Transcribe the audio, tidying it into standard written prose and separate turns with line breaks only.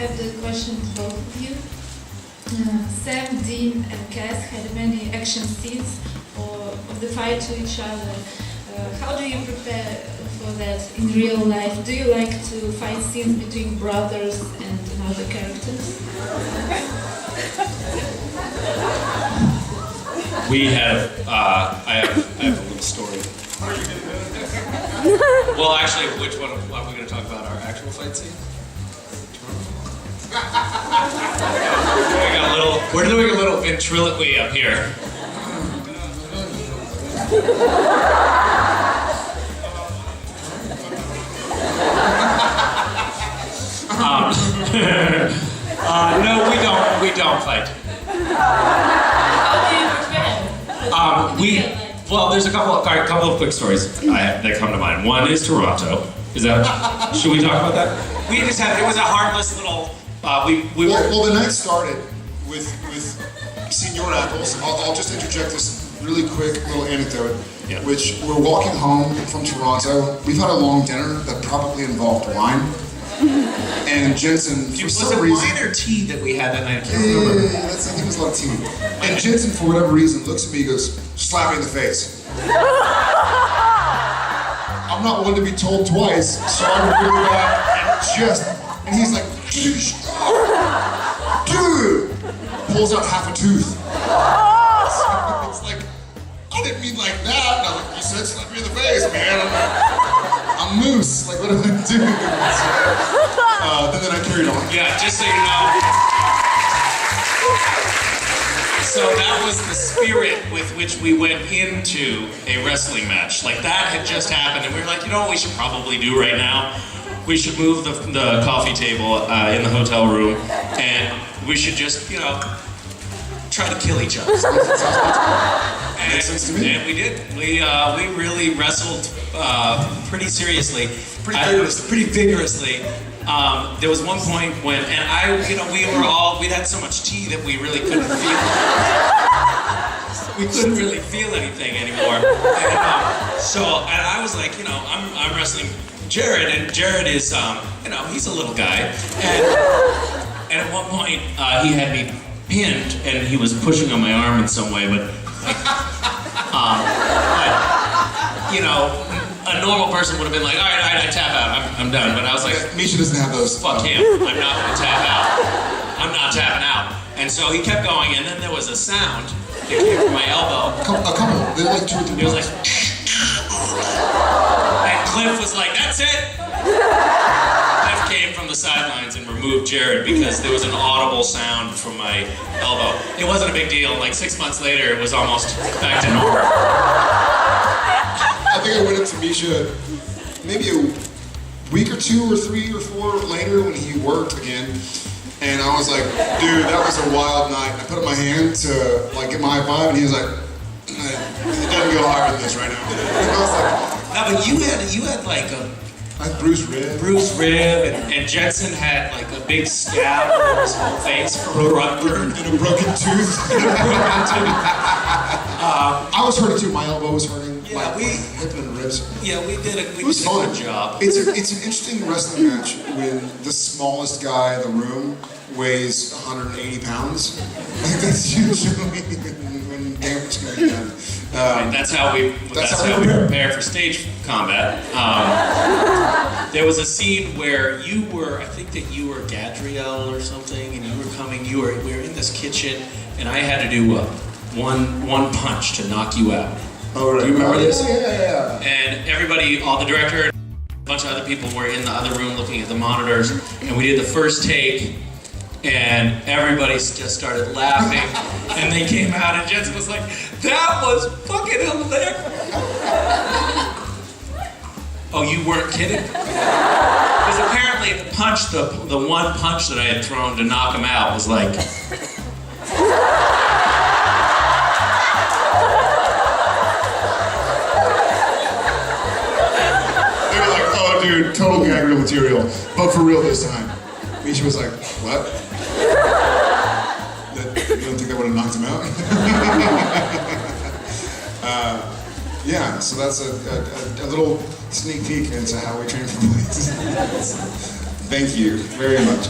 have the question to both of you. Sam, Dean, and Cass had many action scenes of the fight to each other. How do you prepare for that in real life? Do you like to fight scenes between brothers and other characters?
We have, I have a little story. Well, actually, which one are we going to talk about? Our actual fight scene? We're doing a little ventriloquy up here. No, we don't fight.
How do you prepare?
Well, there's a couple of quick stories that come to mind. One is Toronto. Should we talk about that? It was a harmless little,
Well, the night started with Senor Apples. I'll just interject this really quick little anecdote, which we're walking home from Toronto. We've had a long dinner that probably involved wine. And Jensen, for some reason...
Was it wine or tea that we had that night? I can't
Yeah,
remember.
I think it was a lot of tea. And Jensen, for whatever reason, looks at me and goes, slap me in the face. I'm not one to be told twice, so I would really back and he's like, dude! Pulls out half a tooth. It's like, I didn't mean like that. And I'm like, you said slap me in the face, man. I'm moose. Like, what am I doing? Then I carried on.
Yeah, just so you know. So that was the spirit with which we went into a wrestling match. Like, that had just happened, and we were like, you know what we should probably do right now? We should move the coffee table in the hotel room, and we should just, try to kill each other.
Makes sense to me.
And we did. We really wrestled pretty seriously. Pretty vigorously. There was one point when, we'd had so much tea that we really couldn't feel. We couldn't really feel anything anymore. And I was like, I'm wrestling Jared, and Jared is, he's a little guy. And at one point, he had me pinned, and he was pushing on my arm in some way, but a normal person would have been like, all right, I tap out, I'm done. But I was like,
Misha doesn't have those.
Fuck him, I'm not gonna tap out. I'm not tapping out. And so he kept going, and then there was a sound that came from my elbow.
A couple, they're like 2 or 3
It was
months.
like, and Cliff was like, that's it! Cliff came from the sidelines and removed Jared because there was an audible sound from my elbow. It wasn't a big deal. Like 6 months later, it was almost back to normal.
I think I went up to Misha maybe a week or 2 or 3 or 4 later when he worked again. And I was like, dude, that was a wild night. I put up my hand to get my high five, and he was like, it doesn't go higher than this right now. And I was like,
no, but you had like a
bruised rib.
Bruised rib, and Jensen had like a big scab on his whole face from a rug burn.
And a broken tooth. I was hurting too. My elbow was hurting. My hip and ribs.
Yeah, we did a good job.
It's an interesting wrestling match when the smallest guy in the room weighs 180 pounds. I think that's usually when damage can be done.
That's how we prepare for stage combat. There was a scene where I think that you were Gadriel or something, and we were in this kitchen, and I had to do one punch to knock you out.
Oh, right.
Do you remember this?
Yeah.
And everybody, the director, and a bunch of other people were in the other room looking at the monitors, and we did the first take, and everybody just started laughing, and they came out, and Jensen was like, that was fucking hilarious. Oh, you weren't kidding? Because apparently the one punch that I had thrown to knock him out was like...
They were like, oh dude, total gag reel material, but for real this time. Misha was like, what? You don't think that would have knocked him out? Yeah, so that's a little sneak peek into how we train for police. Thank you very much.